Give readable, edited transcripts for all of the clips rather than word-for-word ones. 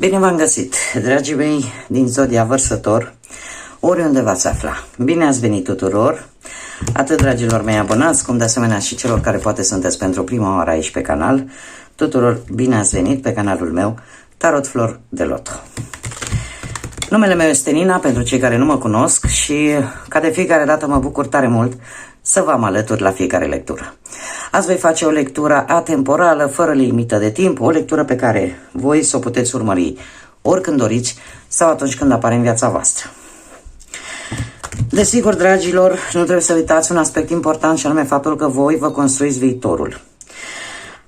Bine v-am găsit, dragii mei din Zodia Vărsător, oriunde v-ați afla. Bine ați venit tuturor, atât dragilor mei abonați, cum de asemenea și celor care poate sunteți pentru prima oară aici pe canal. Tuturor bine ați venit pe canalul meu, Tarot Flor de Loto. Numele meu este Nina, pentru cei care nu mă cunosc, și ca de fiecare dată mă bucur tare mult să vă am alături la fiecare lectură. Azi voi face o lectură atemporală, fără limită de timp, o lectură pe care voi să o puteți urmări oricând doriți sau atunci când apare în viața voastră. Desigur, dragilor, nu trebuie să uitați un aspect important, și anume faptul că voi vă construiți viitorul.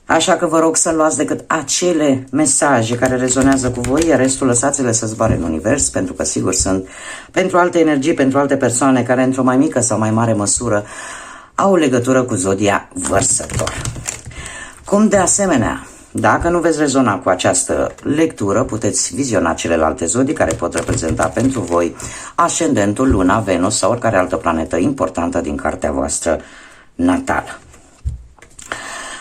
Așa că vă rog să luați decât acele mesaje care rezonează cu voi, iar restul lăsați-le să zboare în univers, pentru că sigur sunt pentru alte energii, pentru alte persoane care într-o mai mică sau mai mare măsură au legătură cu Zodia Vărsător. Cum de asemenea, dacă nu veți rezona cu această lectură, puteți viziona celelalte zodii care pot reprezenta pentru voi ascendentul, luna, Venus sau oricare altă planetă importantă din cartea voastră natală.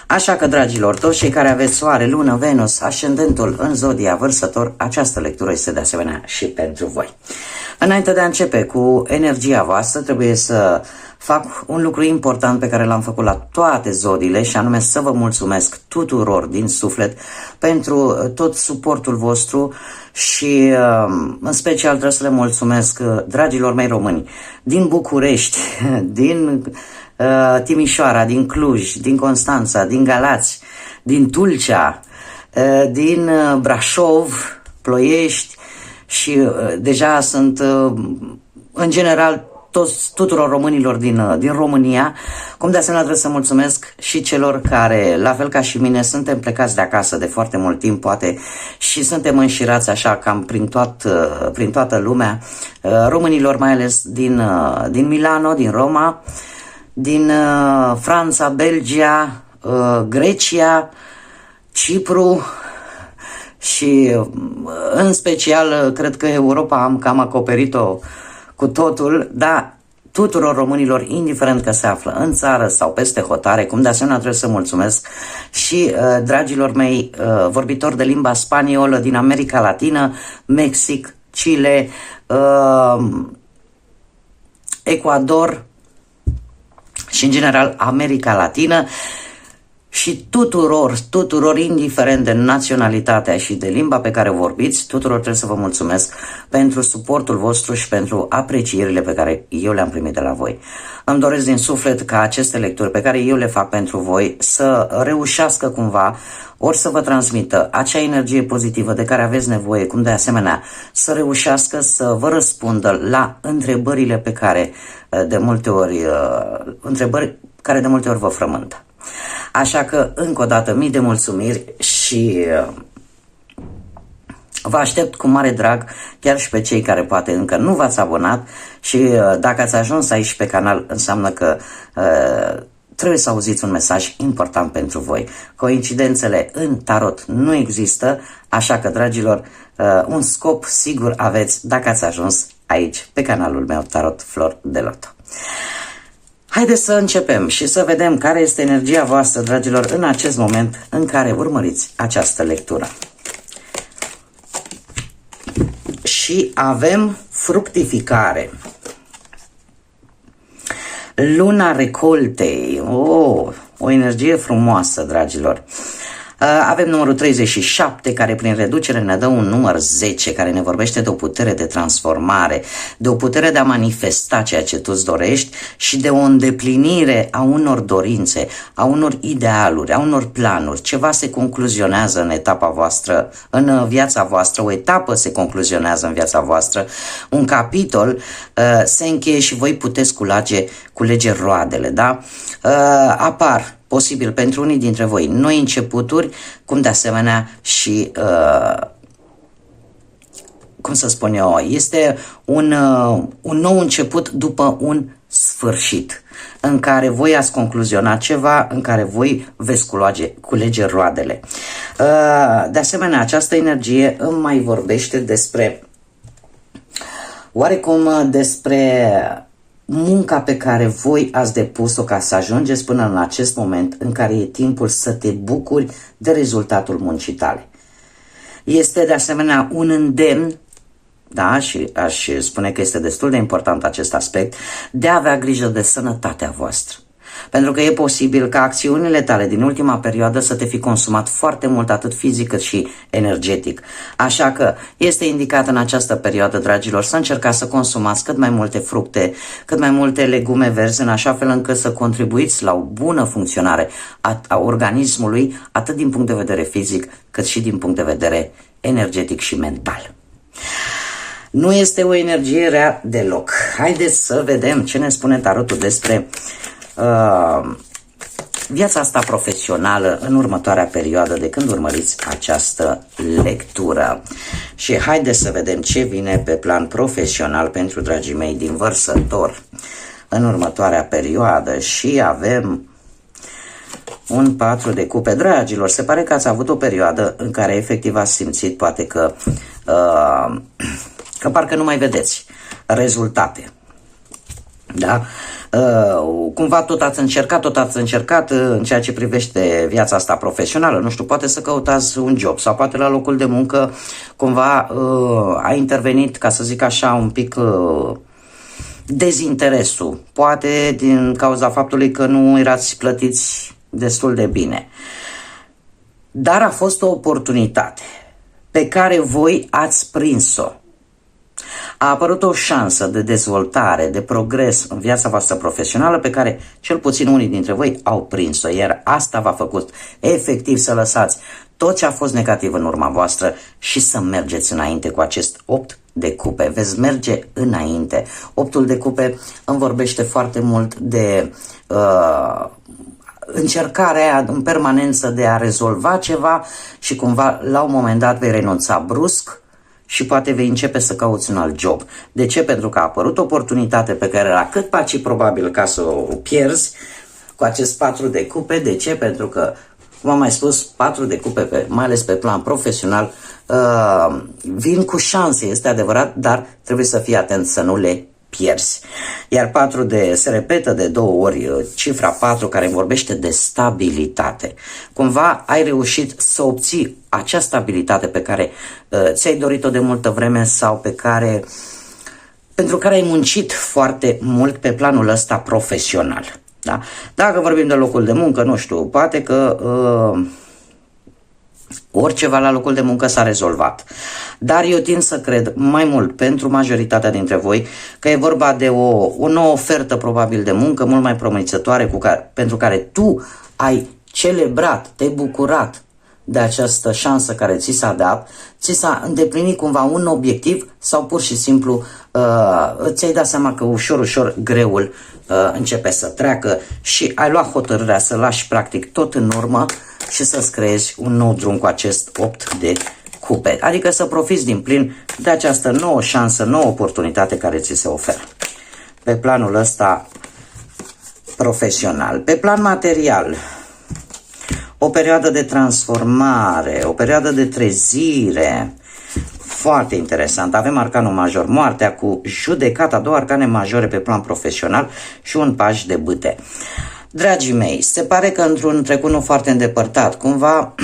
Așa că, dragilor, toți cei care aveți soare, lună, Venus, ascendentul în Zodia Vărsător, această lectură este de asemenea și pentru voi. Înainte de a începe cu energia voastră, trebuie să fac un lucru important pe care l-am făcut la toate zodiile, și anume să vă mulțumesc tuturor din suflet pentru tot suportul vostru și în special trebuie să le mulțumesc dragilor mei români din București, din Timișoara, din Cluj, din Constanța, din Galați, din Tulcea, din Brașov, Ploiești și deja sunt în general tuturor românilor din România, cum de asemenea trebuie să mulțumesc și celor care, la fel ca și mine, suntem plecați de acasă de foarte mult timp, poate, și suntem înșirați așa cam prin toată lumea, românilor mai ales din Milano, din Roma, din Franța, Belgia, Grecia, Cipru și în special cred că Europa am cam acoperit-o cu totul, dar tuturor românilor, indiferent că se află în țară sau peste hotare, cum de asemenea trebuie să mulțumesc și dragilor mei vorbitori de limba spaniolă din America Latină, Mexic, Chile, Ecuador și în general America Latină, și tuturor, indiferent de naționalitatea și de limba pe care o vorbiți, tuturor trebuie să vă mulțumesc pentru suportul vostru și pentru aprecierile pe care eu le-am primit de la voi. Îmi doresc din suflet ca aceste lecturi pe care eu le fac pentru voi să reușească cumva ori să vă transmită acea energie pozitivă de care aveți nevoie, cum de asemenea să reușească să vă răspundă la întrebările pe care de multe ori vă frământă. Așa că, încă o dată, mii de mulțumiri și vă aștept cu mare drag, chiar și pe cei care poate încă nu v-ați abonat, și dacă ați ajuns aici pe canal, înseamnă că trebuie să auziți un mesaj important pentru voi. Coincidențele în tarot nu există, așa că, dragilor, un scop sigur aveți dacă ați ajuns aici pe canalul meu Tarot Flor de Loto. Haideți să începem și să vedem care este energia voastră, dragilor, în acest moment în care urmăriți această lectură. Și avem fructificare. Luna recoltei. O energie frumoasă, dragilor. Avem numărul 37, care prin reducere ne dă un număr 10, care ne vorbește de o putere de transformare, de o putere de a manifesta ceea ce tu îți dorești și de o îndeplinire a unor dorințe, a unor idealuri, a unor planuri. Ceva se concluzionează în etapa voastră, în viața voastră, o etapă se concluzionează în viața voastră, un capitol se încheie și voi puteți culege roadele, da? Apar posibil pentru unii dintre voi noi începuturi, cum de asemenea și, cum să spun eu, este un nou început după un sfârșit, în care voi ați concluzionat ceva, în care voi veți culege roadele. De asemenea, această energie îmi mai vorbește despre munca pe care voi ați depus-o ca să ajungeți până în acest moment în care e timpul să te bucuri de rezultatul muncii tale. Este de asemenea un îndemn, da, și aș spune că este destul de important acest aspect, de a avea grijă de sănătatea voastră. Pentru că e posibil ca acțiunile tale din ultima perioadă să te fi consumat foarte mult, atât fizic cât și energetic. Așa că este indicat în această perioadă, dragilor, să încercați să consumați cât mai multe fructe, cât mai multe legume verzi, în așa fel încât să contribuiți la o bună funcționare a organismului, atât din punct de vedere fizic, cât și din punct de vedere energetic și mental. Nu este o energie rea deloc. Haideți să vedem ce ne spune tarotul despre viața asta profesională în următoarea perioadă de când urmăriți această lectură. Și haideți să vedem ce vine pe plan profesional pentru dragii mei din Vărsător în următoarea perioadă. Și avem un 4 de cupe. Dragilor, se pare că ați avut o perioadă în care efectiv ați simțit poate că parcă nu mai vedeți rezultate. Da? Cumva tot ați încercat în ceea ce privește viața asta profesională, nu știu, poate să căutați un job sau poate la locul de muncă cumva a intervenit, ca să zic așa, un pic dezinteresul, poate din cauza faptului că nu erați plătiți destul de bine. Dar a fost o oportunitate pe care voi ați prins-o. A apărut o șansă de dezvoltare, de progres în viața voastră profesională pe care cel puțin unii dintre voi au prins-o, iar asta v-a făcut efectiv să lăsați tot ce a fost negativ în urma voastră și să mergeți înainte cu acest 8 de cupe. Veți merge înainte. 8-ul de cupe îmi vorbește foarte mult de încercarea aia în permanență de a rezolva ceva și cumva la un moment dat vei renunța brusc și poate vei începe să cauți un alt job. De ce? Pentru că a apărut o oportunitate pe care era cât paci probabil ca să o pierzi cu acest 4 de cupe. De ce? Pentru că, cum am mai spus, 4 de cupe, mai ales pe plan profesional, vin cu șanse, este adevărat, dar trebuie să fii atent să nu le pierzi. Iar 4 se repetă de 2 ori cifra 4 care vorbește de stabilitate. Cumva ai reușit să obții acea stabilitate pe care ți-ai dorit-o de multă vreme sau pentru care ai muncit foarte mult pe planul ăsta profesional. Da? Dacă vorbim de locul de muncă, nu știu, poate că oriceva la locul de muncă s-a rezolvat. Dar eu tind să cred mai mult pentru majoritatea dintre voi că e vorba de o nouă ofertă probabil de muncă mult mai promițătoare pentru care tu ai celebrat, te-ai bucurat de această șansă care ți s-a dat, ți s-a îndeplinit cumva un obiectiv sau pur și simplu ți-ai dat seama că ușor, ușor greul începe să treacă și ai luat hotărârea să lași practic tot în urmă și să-ți creezi un nou drum cu acest 8 de cupe. Adică să profiți din plin de această nouă șansă, nouă oportunitate care ți se oferă. Pe planul ăsta profesional. Pe plan material, o perioadă de transformare, o perioadă de trezire. Foarte interesant. Avem arcanul major, moartea, cu judecata, 2 arcane majore pe plan profesional și un paj de bâte. Dragii mei, se pare că într-un trecut nu foarte îndepărtat, cumva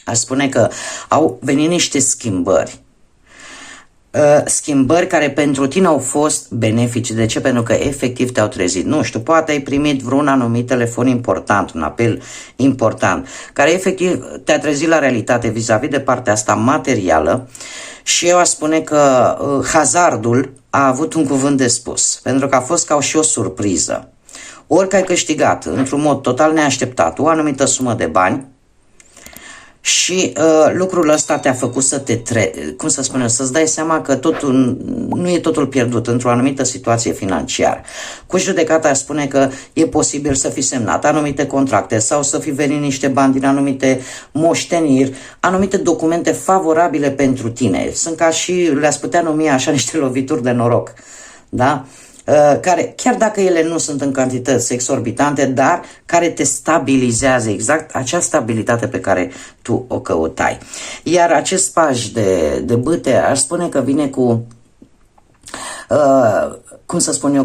aș spune că au venit niște schimbări. Schimbări care pentru tine au fost benefice. De ce? Pentru că efectiv te-au trezit. Nu știu, poate ai primit vreun anumit telefon important, un apel important, care efectiv te-a trezit la realitate vis-a-vis de partea asta materială și eu aș spune că hazardul a avut un cuvânt de spus, pentru că a fost ca și o surpriză. Ori că ai câștigat într-un mod total neașteptat o anumită sumă de bani și lucrul ăsta te-a făcut să să-ți dai seama că nu e totul pierdut într-o anumită situație financiară. Cu judecata aș spune că e posibil să fi semnat anumite contracte sau să fi venit niște bani din anumite moșteniri, anumite documente favorabile pentru tine. Sunt ca și, le-ați putea numi așa, niște lovituri de noroc. Da? Care, chiar dacă ele nu sunt în cantități exorbitante, dar care te stabilizează, exact acea stabilitate pe care tu o căutai. Iar acest paj de bâte, aș spune că vine cu,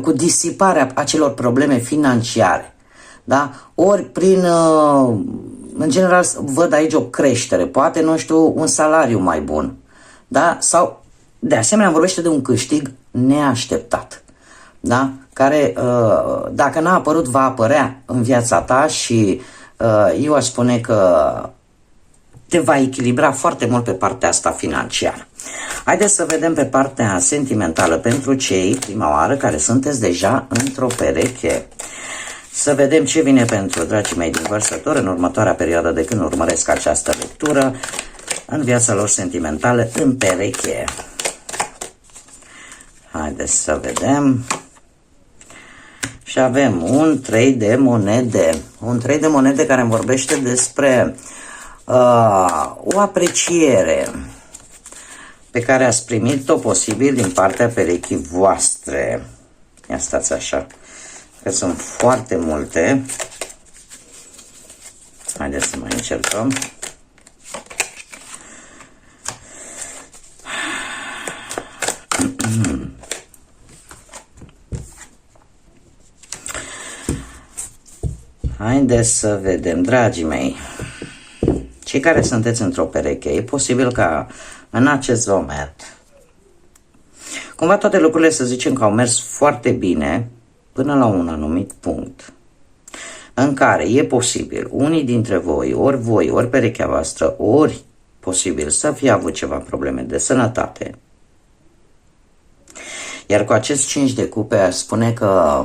cu disiparea acelor probleme financiare. Da? Ori prin în general văd aici o creștere, poate, nu știu, un salariu mai bun, da? Sau, de asemenea, vorbește de un câștig neașteptat, da? Care, dacă n-a apărut, va apărea în viața ta și eu aș spune că te va echilibra foarte mult pe partea asta financiară. Haideți să vedem pe partea sentimentală pentru cei, prima oară, care sunteți deja într-o pereche. Să vedem ce vine pentru dragii mei din Vărsător în următoarea perioadă de când urmăresc această lectură în viața lor sentimentală în pereche. Haideți să vedem. Și avem un 3 de monede. Un 3 de monede care îmi vorbește despre o apreciere pe care ați primit-o posibil din partea perechii voastre. Ia stați așa, că sunt foarte multe. Haideți să mai încercăm. Haideți să vedem, dragii mei. Cei care sunteți într-o pereche, e posibil ca în acest moment cumva toate lucrurile, să zicem, că au mers foarte bine până la un anumit punct în care e posibil unii dintre voi, ori perechea voastră, ori posibil să fie avut ceva probleme de sănătate. Iar cu acest 5 de cupe aș spune că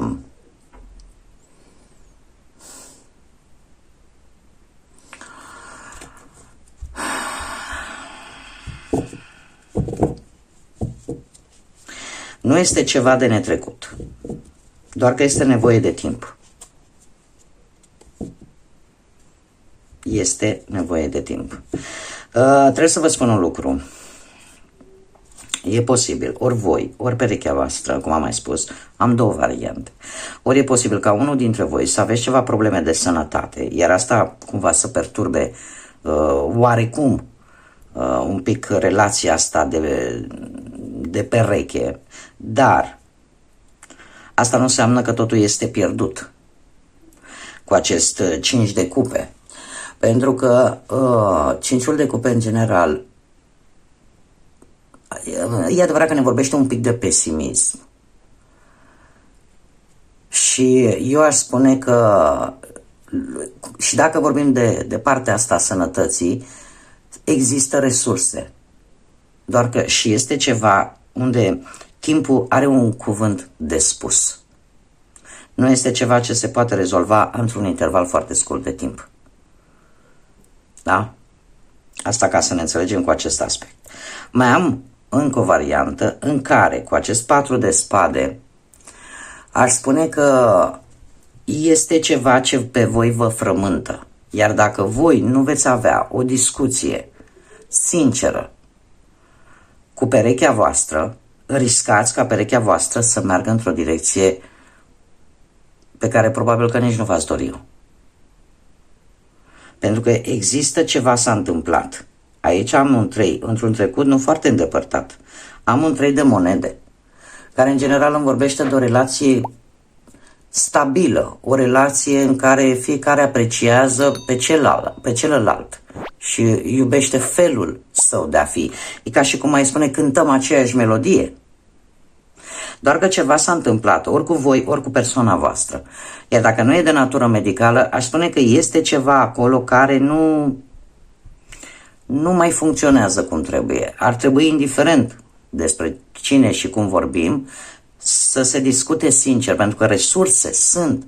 nu este ceva de netrecut, doar că este nevoie de timp. Este nevoie de timp. Trebuie să vă spun un lucru. E posibil, ori voi, ori perechea voastră, cum am mai spus, am două variante. Ori e posibil ca unul dintre voi să aveți ceva probleme de sănătate, iar asta cumva să perturbe oarecum un pic relația asta de pereche, dar asta nu înseamnă că totul este pierdut cu acest 5 de cupe, pentru că 5-ul de cupe în general e adevărat că ne vorbește un pic de pesimism și eu aș spune că și dacă vorbim de partea asta a sănătății, există resurse, doar că și este ceva unde timpul are un cuvânt de spus. Nu este ceva ce se poate rezolva într-un interval foarte scurt de timp. Da? Asta ca să ne înțelegem cu acest aspect. Mai am încă o variantă în care, cu acest 4 de spade, aș spune că este ceva ce pe voi vă frământă. Iar dacă voi nu veți avea o discuție sinceră cu perechea voastră, riscați ca perechea voastră să meargă într-o direcție pe care probabil că nici nu v-ați dori-o. Pentru că există ceva s-a întâmplat. Aici am un 3, într-un trecut nu foarte îndepărtat. Am un 3 de monede, care în general îmi vorbește de o relație stabilă, o relație în care fiecare apreciază pe celălalt și iubește felul său de a fi. E ca și cum mai spune, cântăm aceeași melodie. Doar că ceva s-a întâmplat, ori cu voi, ori cu persoana voastră. Iar dacă nu e de natură medicală, aș spune că este ceva acolo care nu mai funcționează cum trebuie. Ar trebui, indiferent despre cine și cum vorbim, să se discute sincer, pentru că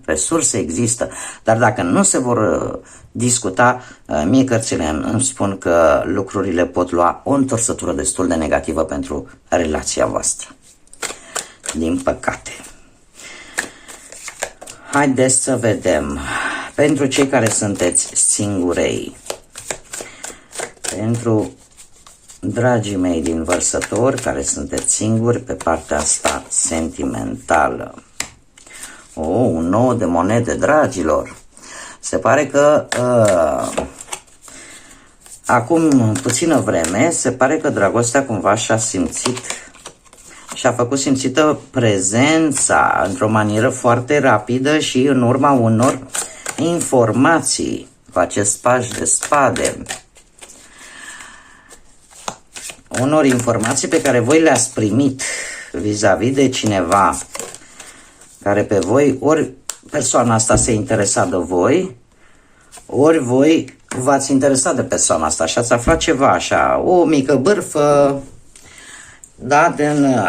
resurse există, dar dacă nu se vor discuta, mie cărțile îmi spun că lucrurile pot lua o întorsătură destul de negativă pentru relația voastră. Din păcate. Haideți să vedem. Pentru cei care sunteți singurei, pentru dragii mei din Vărsător, care sunteți singuri pe partea asta sentimentală. Un 9 de monede, dragilor. Se pare că acum puțină vreme, se pare că dragostea cumva și-a făcut simțită prezența într-o manieră foarte rapidă și în urma unor informații acest paș de spade. Unor informații pe care voi le-ați primit vis-a-vis de cineva care pe voi, ori persoana asta se interesa de voi, ori voi v-ați interesat de persoana asta și ați aflat ceva așa, o mică bârfă, da,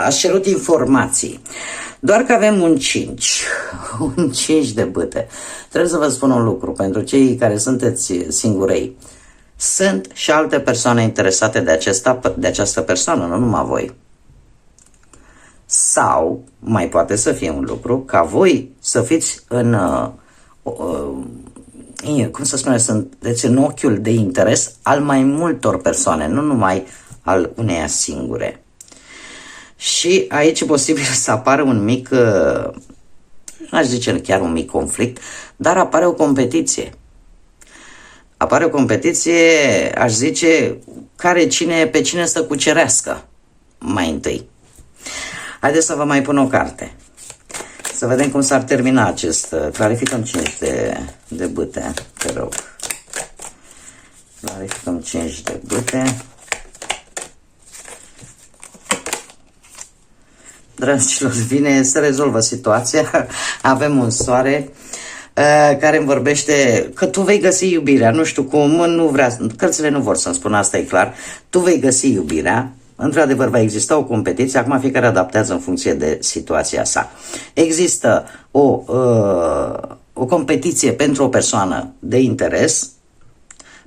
ați cerut informații. Doar că avem un 5, un 5 de bâte. Trebuie să vă spun un lucru, pentru cei care sunteți singurei. Sunt și alte persoane interesate de această persoană, nu numai voi. Sau, mai poate să fie un lucru, ca voi să fiți cum să spunem, sunteți în ochiul de interes al mai multor persoane, nu numai al uneia singure. Și aici e posibil să apară un mic, n-aș zice chiar un mic conflict, dar apare o competiție. Apare o competiție, aș zice, pe cine să cucerească mai întâi. Haideți să vă mai pun o carte. Să vedem cum s-ar termina acest... Clarificăm 5 de bâte, te rog. Clarificăm 5 de bâte. Dragilor, vine, se rezolvă situația. Avem un soare care îmi vorbește că tu vei găsi iubirea. Nu știu cum, cărțile nu vor să-mi spun, asta e clar. Tu vei găsi iubirea. Într-adevăr, va exista o competiție, acum fiecare adaptează în funcție de situația sa. Există o competiție pentru o persoană de interes,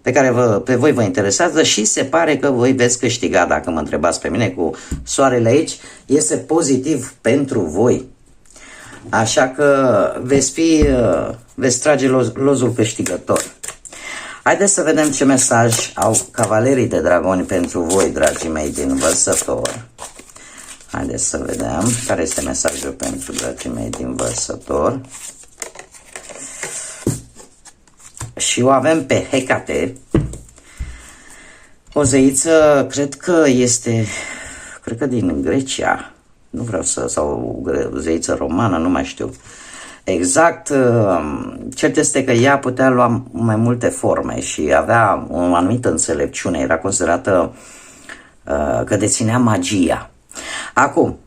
pe care pe voi vă interesează și se pare că voi veți câștiga, dacă mă întrebați pe mine, cu soarele aici, este pozitiv pentru voi. Așa că veți trage lozul câștigător. Haideți să vedem ce mesaj au cavalerii de dragoni pentru voi, dragii mei din Vărsător. Haideți să vedem care este mesajul pentru dragii mei din Vărsător. Și o avem pe Hecate, o zeiță, cred că din Grecia, nu vreau sau zeiță romană, nu mai știu. Exact, cert este că ea putea lua mai multe forme și avea o anumită înțelepciune, era considerată că deținea magia. Acum,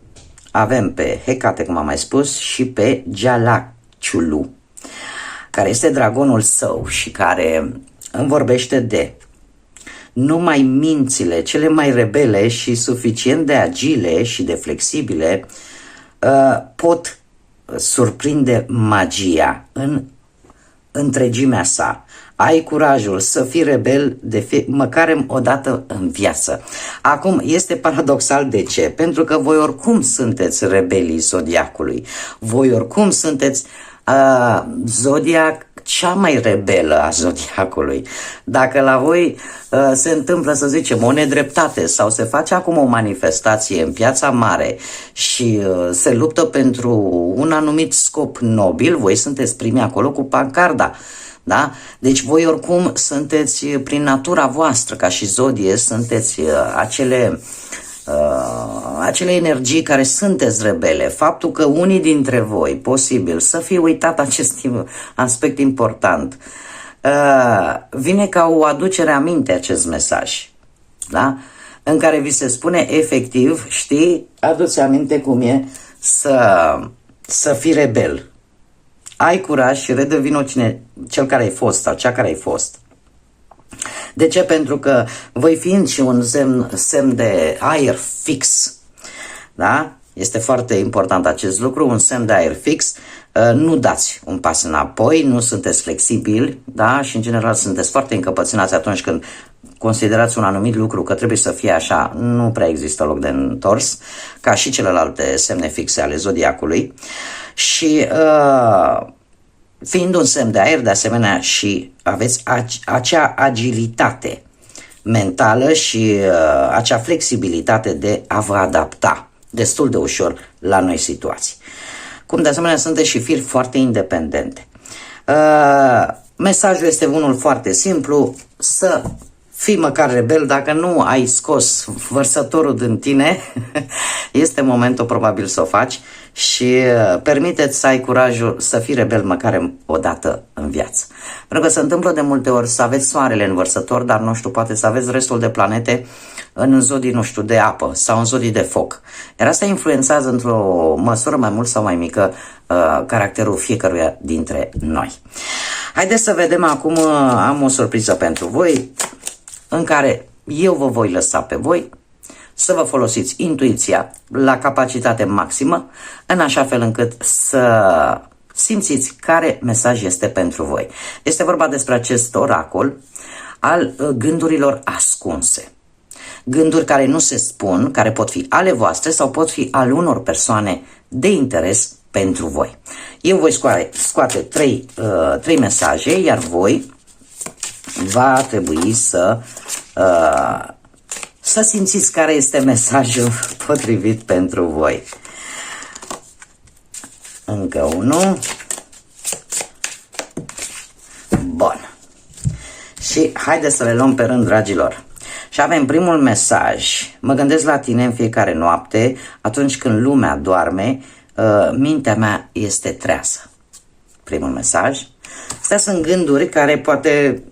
avem pe Hecate, cum am mai spus, și pe Gialaciulu, care este dragonul său și care îmi vorbește de numai mințile cele mai rebele și suficient de agile și de flexibile pot surprinde magia în întregimea sa. Ai curajul să fii rebel măcar o dată în viață. Acum, este paradoxal de ce? Pentru că voi oricum sunteți rebelii zodiacului. Voi oricum sunteți zodiac cea mai rebelă a zodiacului. Dacă la voi se întâmplă, să zicem, o nedreptate sau se face acum o manifestație în Piața Mare și se luptă pentru un anumit scop nobil, voi sunteți primii acolo cu pancarda. Da? Deci voi oricum sunteți, prin natura voastră, ca și zodie, sunteți acele energii care sunteți rebele. Faptul că unii dintre voi, posibil, să fie uitat acest aspect important, vine ca o aducere aminte acest mesaj, da? În care vi se spune efectiv, știi, adu-ți aminte cum e să fii rebel. Ai curaj și redevino cel care ai fost sau cea care ai fost. De ce? Pentru că voi fiind și un semn de aer fix, da? Este foarte important acest lucru, un semn de aer fix, nu dați un pas înapoi, nu sunteți flexibili, da? Și în general sunteți foarte încăpățânați atunci când considerați un anumit lucru că trebuie să fie așa, nu prea există loc de întors, ca și celelalte semne fixe ale zodiacului. Și fiind un semn de aer, de asemenea, și aveți acea agilitate mentală și acea flexibilitate de a vă adapta destul de ușor la noi situații. Cum de asemenea sunteți și firi foarte independente. Mesajul este unul foarte simplu, să fii măcar rebel, dacă nu ai scos Vărsătorul din tine, este momentul probabil să o faci și permiteți să ai curajul să fii rebel măcar o dată în viață. Pentru că se întâmplă de multe ori să aveți soarele în vărsător, dar nu știu, poate să aveți restul de planete în zodii, nu știu, de apă sau în zodii de foc. Iar asta influențează într-o măsură mai mult sau mai mică caracterul fiecăruia dintre noi. Haideți să vedem acum, am o surpriză pentru voi, în care eu vă voi lăsa pe voi să vă folosiți intuiția la capacitate maximă, în așa fel încât să simțiți care mesaj este pentru voi. Este vorba despre acest oracol al gândurilor ascunse. Gânduri care nu se spun, care pot fi ale voastre sau pot fi ale unor persoane de interes pentru voi. Eu voi scoate trei mesaje, iar voi va trebui să simțiți care este mesajul potrivit pentru voi. Încă unul. Bun. Și haideți să le luăm pe rând, dragilor. Și avem primul mesaj. Mă gândesc la tine în fiecare noapte, atunci când lumea doarme, mintea mea este treasă. Primul mesaj. Astea sunt gânduri care poate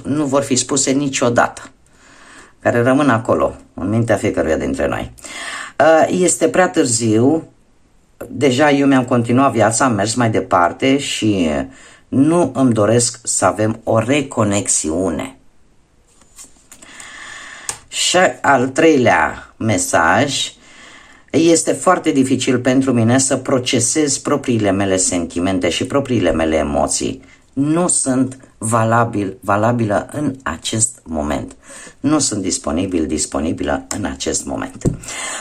nu vor fi spuse niciodată, care rămân acolo, în mintea fiecăruia dintre noi. Este prea târziu, deja eu mi-am continuat viața, am mers mai departe și nu îmi doresc să avem o reconexiune. Și al treilea mesaj, este foarte dificil pentru mine să procesez propriile mele sentimente și propriile mele emoții. Nu sunt valabilă în acest moment. Nu sunt disponibilă în acest moment.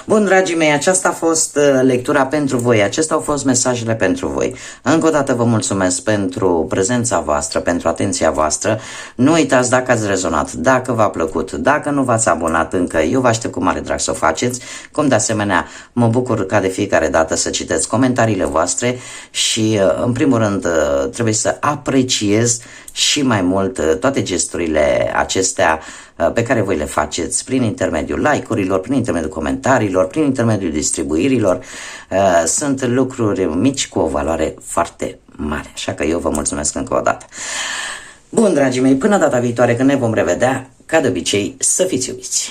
Bun, dragii mei, aceasta a fost lectura pentru voi. Acestea au fost mesajele pentru voi. Încă o dată vă mulțumesc pentru prezența voastră, pentru atenția voastră. Nu uitați, dacă ați rezonat, dacă v-a plăcut, dacă nu v-ați abonat încă, eu vă aștept cu mare drag să o faceți. Cum de asemenea mă bucur ca de fiecare dată să citeți comentariile voastre și în primul rând trebuie să apreciez și mai mult toate gesturile acestea pe care voi le faceți prin intermediul like-urilor, prin intermediul comentariilor, prin intermediul distribuirilor. Sunt lucruri mici cu o valoare foarte mare, așa că eu vă mulțumesc încă o dată. Bun, dragii mei, până data viitoare când ne vom revedea, ca de obicei, să fiți iubiți!